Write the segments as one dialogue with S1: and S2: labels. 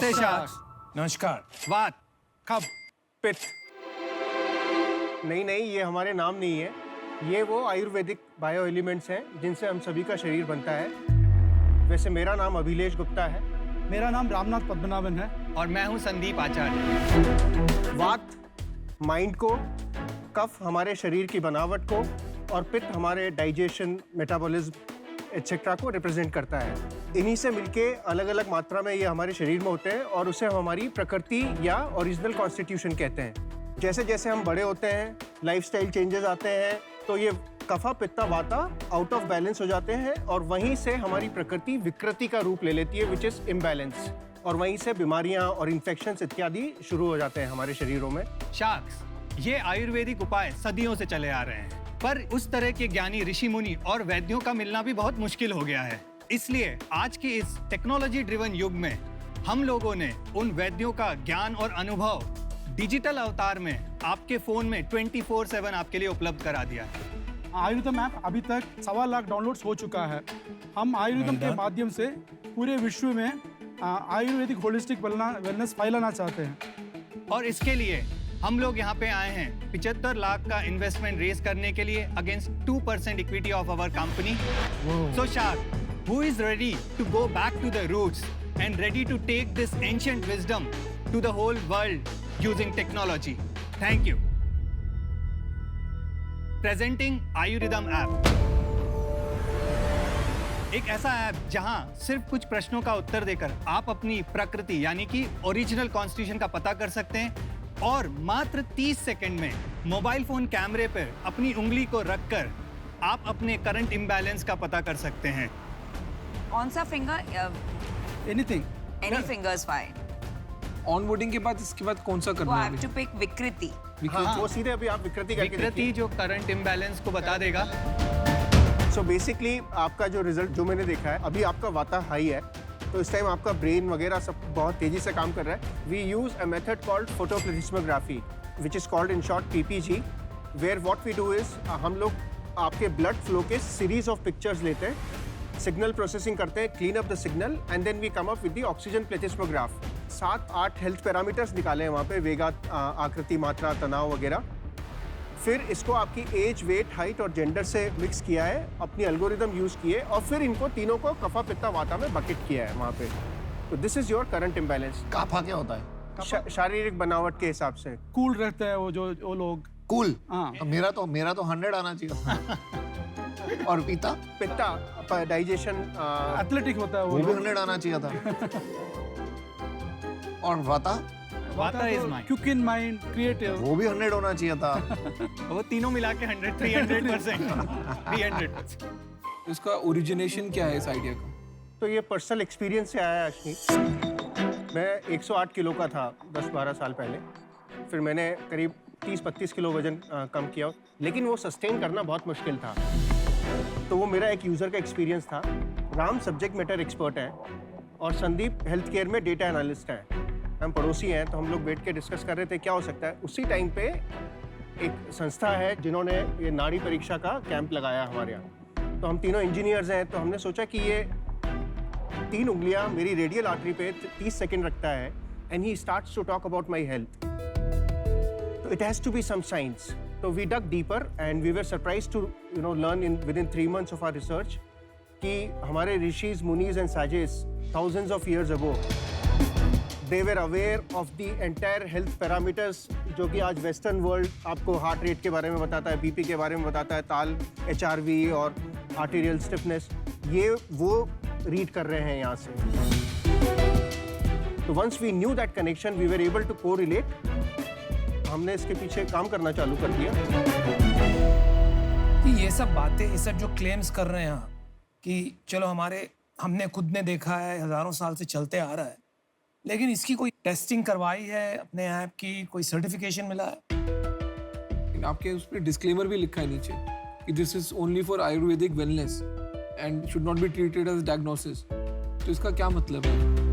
S1: नमस्ते शार्क्स।
S2: नमस्कार।
S1: वात,
S3: कब, पित्त। नहीं, ये हमारे नाम नहीं है। ये वो आयुर्वेदिक बायो एलिमेंट्स हैं जिनसे हम सभी का शरीर बनता है। वैसे मेरा नाम अभिलेष गुप्ता है।
S4: मेरा नाम रामनाथ पद्मनाभन है।
S1: और मैं हूं संदीप आचार्य।
S3: वात माइंड को, कफ हमारे शरीर की बनावट को और पित्त हमारे डाइजेशन, मेटाबॉलिज्म एटसेट्रा को रिप्रेजेंट करता है। इन्हीं से मिलके अलग अलग मात्रा में ये हमारे शरीर में होते हैं और उसे हम हमारी प्रकृति या ओरिजिनल कॉन्स्टिट्यूशन कहते हैं। जैसे जैसे हम बड़े होते हैं, लाइफस्टाइल चेंजेस आते हैं, तो ये कफा पित्ता वाता आउट ऑफ बैलेंस हो जाते हैं और वहीं से हमारी प्रकृति विकृति का रूप ले लेती है, विच इज इम्बैलेंस। और वहीं से बीमारियां और इन्फेक्शंस इत्यादि शुरू हो जाते हैं हमारे शरीरों में।
S1: शार्क्स, ये आयुर्वेदिक उपाय सदियों से चले आ रहे हैं, पर उस तरह के ज्ञानी ऋषि मुनि और वैद्यों का मिलना भी बहुत मुश्किल हो गया है। इसलिए आज के इस टेक्नोलॉजी ड्रिवन युग में हम लोगों ने उन वैद्यों का ज्ञान और अनुभव डिजिटल अवतार में आपके फोन में 24/7 आपके लिए उपलब्ध करा दिया है।
S4: आयुर्वेदम ऐप अभी तक 1.25 लाख डाउनलोड्स हो चुका है। हम आयुर्वेदम के माध्यम से पूरे विश्व में आयुर्वेदिक होलिस्टिक वेलनेस फैलाना चाहते हैं।
S1: और इसके लिए हम लोग यहाँ पे आए हैं 75 लाख का इन्वेस्टमेंट रेज करने के लिए against 2% equity of our company. So shark, who is ready to go back to the roots and ready to take this ancient wisdom to the whole world using technology? Thank you. Presenting Ayurvedam app. एक ऐसा app जहां सिर्फ कुछ प्रश्नों का उत्तर देकर आप अपनी प्रकृति यानी कि ओरिजिनल कॉन्स्टिट्यूशन का पता कर सकते हैं और मात्र 30 सेकंड में मोबाइल फोन कैमरे पर अपनी उंगली को रखकर आप अपने करंट इम्बैलेंस का पता कर सकते हैं।
S5: कौन सा finger?
S4: Anything,
S5: any fingers fine.
S2: On boarding के बाद इसके बाद कौन सा
S5: वो
S2: करना
S5: हैव
S2: है?
S5: टू पिक विकृति।
S3: हाँ, वो सीधे अभी आप विकृति करके
S1: विकृति जो करंट इम्बैलेंस को बता देगा।
S3: सो बेसिकली आपका जो रिजल्ट जो मैंने देखा है, अभी आपका वाता हाई है, तो इस टाइम आपका ब्रेन वगैरह सब बहुत तेजी से काम कर रहा है। We use a method called photoplethysmography which is called in short PPG, where what we do is हम लोग आपके ब्लड फ्लो के सीरीज ऑफ पिक्चर्स लेते हैं, सिग्नल प्रोसेसिंग करते हैं, clean up the signal and then we come up with the oxygen plethysmograph. 7-8 health parameters निकाले हैं वहाँ पे, वेगा, आकृति, मात्रा, तनाव वगैरह। फिर इसको आपकी एज, वेट, हाइट और जेंडर से मिक्स किया है, अपनी एल्गोरिदम यूज किए और फिर इनको तीनों को कफा पित्ता वाता में बकेट किया है वहाँ पे। तो this is your current imbalance.
S6: Kapha क्या होता है?
S3: शारीरिक बनावट के हिसाब से
S4: कूल रहते हैं वो लोग।
S6: कूल?
S4: हाँ।
S6: मेरा तो 100 आना चाहिए। और पीता?
S3: पित्ता डाइजेशन
S4: एथलेटिक होता है
S6: वो भी
S4: वो
S6: 100 आना चाहिए था। और वाता?
S1: वाता is mind,
S4: quick in mind, creative.
S6: वो भी 100 होना चाहिए था।
S1: वो तीनों मिला के 300%। 300%।
S2: इसका ओरिजिनेशन क्या है इस आइडिया का?
S3: तो ये पर्सनल एक्सपीरियंस से आया है अश्विनी। मैं 108 किलो का था 10-12 साल पहले। फिर मैंने करीब 30-32 किलो वजन कम किया, लेकिन वो सस्टेन करना बहुत मुश्किल था। तो वो मेरा एक यूज़र का एक्सपीरियंस था। राम सब्जेक्ट मैटर एक्सपर्ट है और संदीप हेल्थ केयर में डेटा एनालिस्ट है। हम पड़ोसी हैं, तो हम लोग बैठ के डिस्कस कर रहे थे क्या हो सकता है। उसी टाइम पे एक संस्था है जिन्होंने ये नाड़ी परीक्षा का कैंप लगाया हमारे यहाँ। तो हम तीनों इंजीनियर्स हैं, तो हमने सोचा कि ये 3 उंगलियां मेरी रेडियल आर्टरी पे 30 सेकंड रखता है and he starts to talk about my health. तो it has to be some science. तो we dug deeper and we were surprised to learn within 3 months of our research कि हमारे rishis, munis and sages thousands of years ago they were aware of the entire health parameters जो कि आज western world आपको heart rate के बारे में बताता है, बीपी के बारे में बताता है, ताल, HRV और आर्टेरियल स्टिफनेस, ये वो रीड कर रहे हैं यहाँ से। तो once we knew that connection we were able to correlate, हमने इसके पीछे काम करना चालू कर दिया।
S7: ये सब बातें, ये सब जो क्लेम्स कर रहे हैं कि चलो हमने खुद ने देखा है, हजारों साल से चलते आ रहा है, लेकिन इसकी कोई टेस्टिंग करवाई है अपने ऐप की, कोई सर्टिफिकेशन मिला है?
S2: आपके उस पर डिस्क्लेमर भी लिखा है नीचे कि this is only for Ayurvedic wellness and should not be treated as diagnosis. तो इसका क्या मतलब है?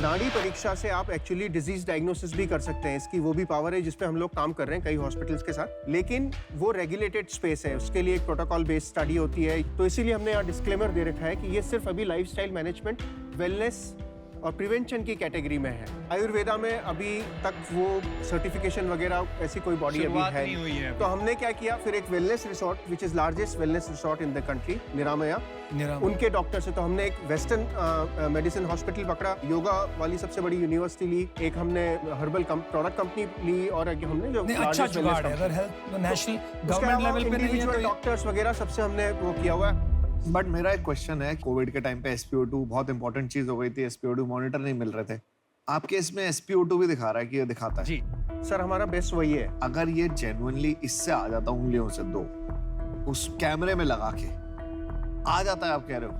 S3: नाड़ी परीक्षा से आप एक्चुअली डिजीज डायग्नोसिस भी कर सकते हैं। इसकी वो भी पावर है जिस पे हम लोग काम कर रहे हैं कई हॉस्पिटल्स के साथ, लेकिन वो रेगुलेटेड स्पेस है, उसके लिए एक प्रोटोकॉल बेस्ड स्टडी होती है। तो इसीलिए हमने यहाँ डिस्क्लेमर दे रखा है कि ये सिर्फ अभी लाइफस्टाइल मैनेजमेंट, वेलनेस और प्रिवेंशन की कैटेगरी में है। आयुर्वेदा में अभी तक वो सर्टिफिकेशन वगैरह ऐसी कोई बॉडी अभी
S1: शुरुआत
S3: है
S1: नहीं हुई है
S3: तो हमने क्या किया, फिर एक wellness resort which is largest wellness resort in the country, Niramaya, उनके डॉक्टर से तो हमने एक वेस्टर्न मेडिसिन हॉस्पिटल पकड़ा, योगा वाली सबसे बड़ी यूनिवर्सिटी ली, एक हमने हर्बल प्रोडक्ट कंपनी ली और एक हमने जो
S7: अच्छा जुगाड़ है। अगर हेल्थ नेशनल गवर्नमेंट लेवल पे नहीं है तो
S3: डॉक्टर्स वगैरह सबसे हमने वो किया हुआ है।
S6: बट मेरा एक क्वेश्चन है, कोविड के टाइम पे SpO2 बहुत इंपॉर्टेंट चीज हो गई थी, SpO2 मॉनिटर नहीं मिल रहे थे, आपके इसमें SpO2 भी दिखा रहा है कि ये दिखाता है
S1: जी
S3: सर, हमारा बेस्ट वही है।
S6: अगर ये जेन्युइनली इससे आ जाता उंगलियों से दो उस कैमरे में लगा के आ जाता है, आप कह रहे हो?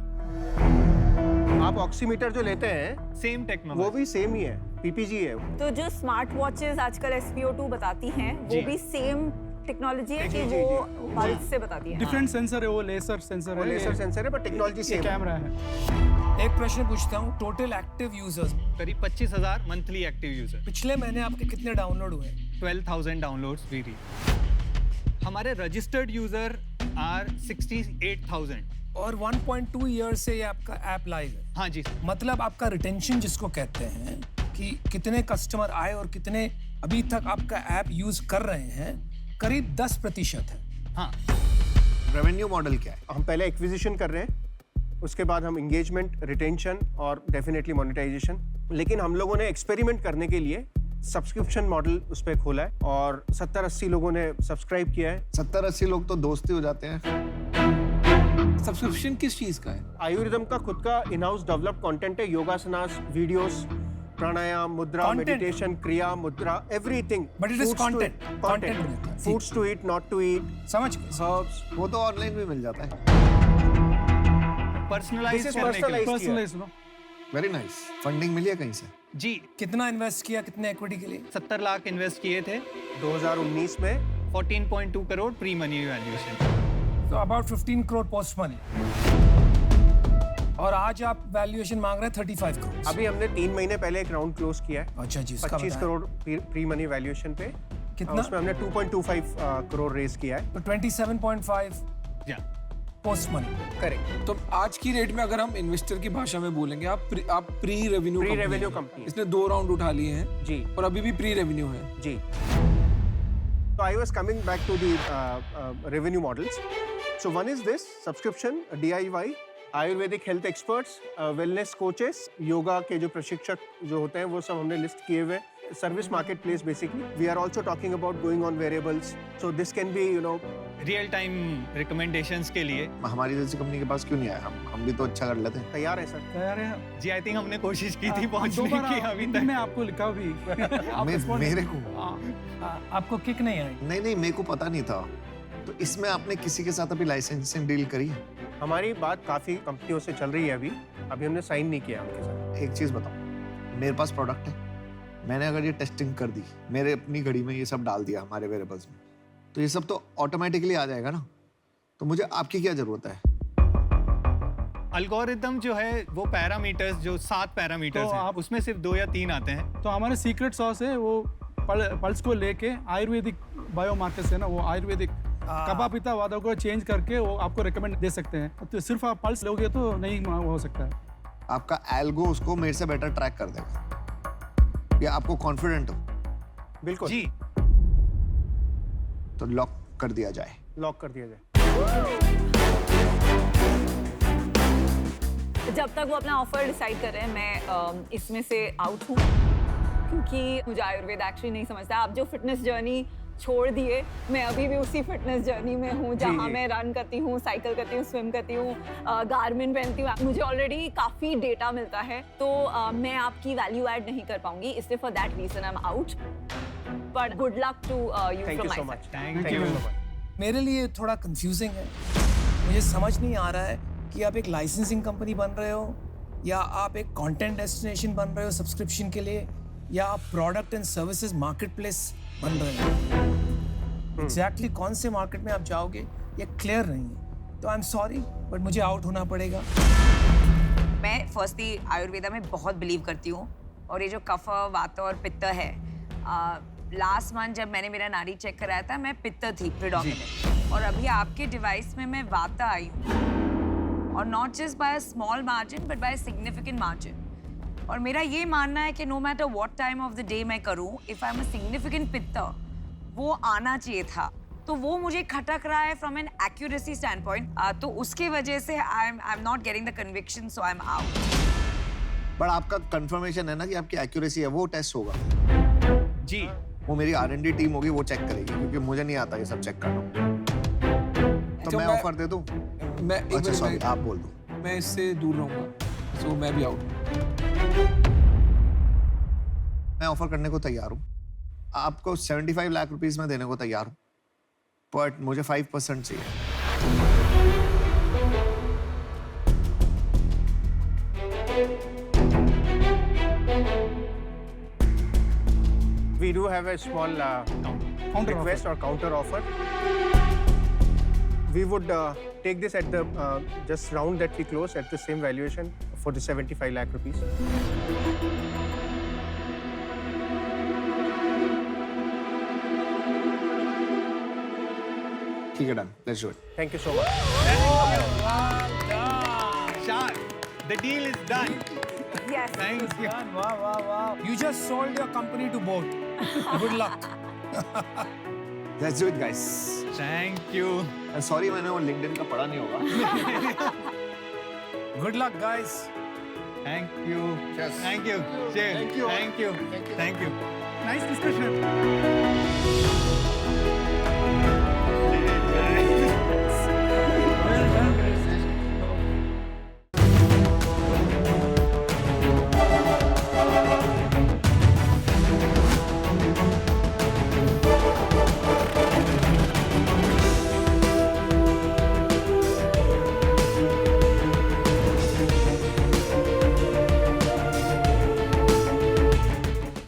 S3: आप ऑक्सीमीटर जो लेते हैं
S1: सेम टेक्नोलॉजी,
S3: वो भी सेम ही है, PPG है।
S8: तो जो स्मार्ट वॉचेस आजकल SpO2 बताती हैं
S1: जी।
S8: वो भी सेम टेक्नोलॉजी है कि
S3: जी,
S8: वो
S3: जी।
S8: पल्स से बताती है।
S4: डिफरेंट सेंसर है, वो लेजर सेंसर
S3: वो
S4: है,
S3: लेजर सेंसर है पर टेक्नोलॉजी
S4: ये
S3: सेम है।
S4: कैमरा है।
S7: एक प्रश्न पूछता हूँ, टोटल एक्टिव यूजर्स
S1: करीब 25,000 मंथली एक्टिव यूजर,
S7: पिछले महीने आपके कितने डाउनलोड हुए?
S1: 12,000 डाउनलोड्स वी रीच। हमारे रजिस्टर्ड यूजर आर 68,000।
S7: और 1.2 ईयर से ये आपका ऐप लाइव है।
S1: हाँ जी,
S7: मतलब आपका रिटेंशन जिसको कहते हैं कि कितने कस्टमर आए और कितने अभी तक आपका ऐप यूज कर रहे हैं, करीब 10% है।
S1: हाँ।
S6: रेवेन्यू मॉडल क्या है?
S3: हम पहले एक्विजिशन कर रहे हैं, उसके बाद हम एंगेजमेंट, रिटेंशन और डेफिनेटली मोनेटाइजेशन। लेकिन हम लोगों ने एक्सपेरिमेंट करने के लिए सब्सक्रिप्शन मॉडल उस पर खोला है और 70-80 लोगों ने सब्सक्राइब किया है।
S6: 70-80 लोग तो दोस्ती हो जाते हैं।
S2: सब्सक्रिप्शन किस चीज का है?
S3: आयुर्वेदम का खुद का इन हाउस डेवलप्ड कंटेंट है, योगासनास, वीडियोस, प्राणायाम, मुद्रा,
S7: Content.
S3: Meditation, kriya, mudra, everything.
S7: But it is content. Content मिलता है।
S3: Foods to eat, not to eat,
S7: समझ गए?
S3: हर्ब्स।
S6: वो तो ऑनलाइन भी मिल जाता है।
S1: पर्सनलाइज
S3: This is
S1: करने के लिए।
S3: personalized.
S4: Personalise no
S6: very nice. Funding मिली है कहीं से?
S1: जी,
S7: कितना इन्वेस्ट किया, कितने इक्विटी के लिए?
S1: 70 लाख इन्वेस्ट किए थे,
S3: 2019 में
S1: 14.2 करोड़ प्री मनी वैल्यूएशन।
S7: तो अबाउट 15 करोड़ पोस्ट मनी। और आज आप वैल्यूएशन मांग रहे हैं 35 करोड़।
S3: अभी हमने 3 महीने पहले एक राउंड क्लोज किया है,
S7: अच्छा जी, उसका
S3: 25
S7: बताएं।
S3: करोड़ प्री मनी वैल्यूएशन पे।
S7: कितना?
S3: उसमें हमने 2.25 करोड़ रेज किया है।
S7: तो 27.5
S1: या
S7: पोस्ट मनी।
S3: करेक्ट।
S2: तो आज की रेट में अगर हम इन्वेस्टर की भाषा में बोलेंगे, आप प्री रेवेन्यू
S3: Pre-revenue company है।
S2: इसने 2 राउंड उठा लिए हैं
S3: जी
S2: और अभी भी प्री रेवेन्यू है।
S3: जी। So I was coming back to the revenue models. So one is this subscription, DIY, Ayurvedic health experts, wellness coaches, yoga के जो प्रशिक्षक जो होते हैं वो सब हमने लिस्ट किए हुए। Service market place basically. We are also talking about going on variables, so this can be
S1: real time recommendations के लिए
S6: हमारी जैसी कंपनी के पास क्यों नहीं आया? हम भी तो अच्छा कर लेते हैं।
S3: तैयार है सर।
S4: तैयार है।
S1: जी, आई थिंक हमने कोशिश की थी
S4: दो
S1: पहुंचने
S4: बार
S1: की, अभी तक
S4: मैं आपको लिखा भी आप respond
S6: मेरे
S4: नहीं-
S6: को
S4: हाँ,
S7: आपको किक नहीं आई?
S6: नहीं, मेरे को पता नहीं था। तो इसमें आपने किसी के साथ अभी लाइसेंसिंग डील करी है?
S3: हमारी बात काफ़ी कंपनियों से चल रही है अभी हमने साइन नहीं किया उनके साथ।
S6: एक चीज बताओ, मेरे पास प्रोडक्ट है, मैंने अगर ये टेस्टिंग कर दी, मेरे अपनी घड़ी में ये सब डाल दिया हमारे वेरिएबल्स में, तो ये सब तो ऑटोमेटिकली आ जाएगा ना। तो मुझे आपकी क्या जरूरत है?
S1: अल्गोरिदम जो है वो पैरामीटर्स, जो 7 पैरामीटर्स
S4: तो
S1: हैं,
S4: आप-
S1: उसमें सिर्फ 2 या 3 आते हैं।
S4: तो हमारे सीक्रेट सॉस है वो पल्स को लेके आयुर्वेदिक बायोमार्कर्स है ना, वो आयुर्वेदिक कबा पिता वादा को चेंज करके वो आपको रिकमेंड दे सकते हैं। तो सिर्फ आप पल्स लोगे तो नहीं हो सकता है।
S6: आपका एल्गो उसको मेरे से बेटर ट्रैक कर देगा। ये आपको कॉन्फिडेंट हो?
S3: बिल्कुल
S1: जी,
S6: तो लॉक कर दिया जाए।
S3: लॉक कर दिया जाए।
S8: जब तक वो अपना ऑफर डिसाइड कर रहे हैं, मैं इसमें से आउट हूँ क्योंकि मुझे आयुर्वेद एक्चुअली नहीं समझता। आप जो फिटनेस जर्नी छोड़ दिए, मैं अभी भी उसी फिटनेस जर्नी में हूँ जहाँ मैं रन करती हूँ, साइकिल करती हूँ, स्विम करती हूँ, गारमेंट पहनती हूँ। मुझे ऑलरेडी काफ़ी डेटा मिलता है, तो मैं आपकी वैल्यू ऐड नहीं कर पाऊंगी, इसलिए for that reason I am out. But good luck to you
S3: thank
S8: from
S3: you so
S8: my
S3: much.
S1: Thank
S3: thank you
S1: you.
S3: So much.
S7: मेरे लिए थोड़ा कंफ्यूजिंग है। मुझे समझ नहीं आ रहा है कि आप एक लाइसेंसिंग कंपनी बन रहे हो या आप एक कंटेंट डेस्टिनेशन बन रहे हो सब्सक्रिप्शन के लिए, या आप product and services market place बन रहे हो। एग्जैक्टली कौन से मार्केट में आप जाओगे ये क्लियर नहीं है। तो आई एम सॉरी, बट मुझे आउट होना पड़ेगा।
S5: मैं फर्स्टली आयुर्वेदा में बहुत बिलीव करती हूँ, और ये जो कफ, वात और पित्त है, लास्ट मंथ जब मैंने मेरा नाड़ी चेक कराया था, मैं पित्त थी प्रिडोमिनेंट, और अभी आपके डिवाइस में मैं वाता आई हूँ, और not just by a small margin but by a significant margin. और मेरा ये मानना है कि no matter what time of the day मैं करूं, if I am a significant पित्तर, वो आना चाहिए था। तो वो मुझे खटक रहा है from an accuracy standpoint, तो उसके वजह से I am not getting the conviction, so I am out.
S6: But आपका कंफर्मेशन है ना कि आपकी एक्यूरेसी है, वो टेस्ट होगा।
S1: जी
S6: वो मेरी R&D टीम होगी, वो चेक करेगी, क्योंकि मुझे नहीं आता ये सब चेक करना। तो मैं ऑफर दे दूं?
S2: मैं एक
S6: अच्छा
S2: मिनट
S6: सॉरी,
S2: में-
S6: आप बोल दो।
S2: मैं इससे दूर रहूंगा, सो मैं भी आउट।
S6: मैं ऑफर करने को तैयार हूँ, आपको 75 लाख रुपीस में देने को तैयार हूँ, बट मुझे 5% चाहिए।
S3: We do have a small
S4: Counter
S3: request or counter offer. We would take this at the just round that we close at the same valuation for the 75 lakh rupees.
S6: ठीक है, done, let's do it.
S3: Thank you so much.
S1: Shah, the deal is done.
S8: Yes.
S1: Thank you.
S7: You just sold your company to both. Good luck.
S6: Let's do it guys.
S1: Thank you.
S6: Sorry मैंने वो LinkedIn का पढ़ा नहीं होगा।
S7: Good luck, guys.
S1: Thank you.
S6: Yes.
S1: Thank you. Cheers.
S6: Thank you.
S1: Thank you.
S6: Thank you.
S1: Thank you.
S4: Nice discussion.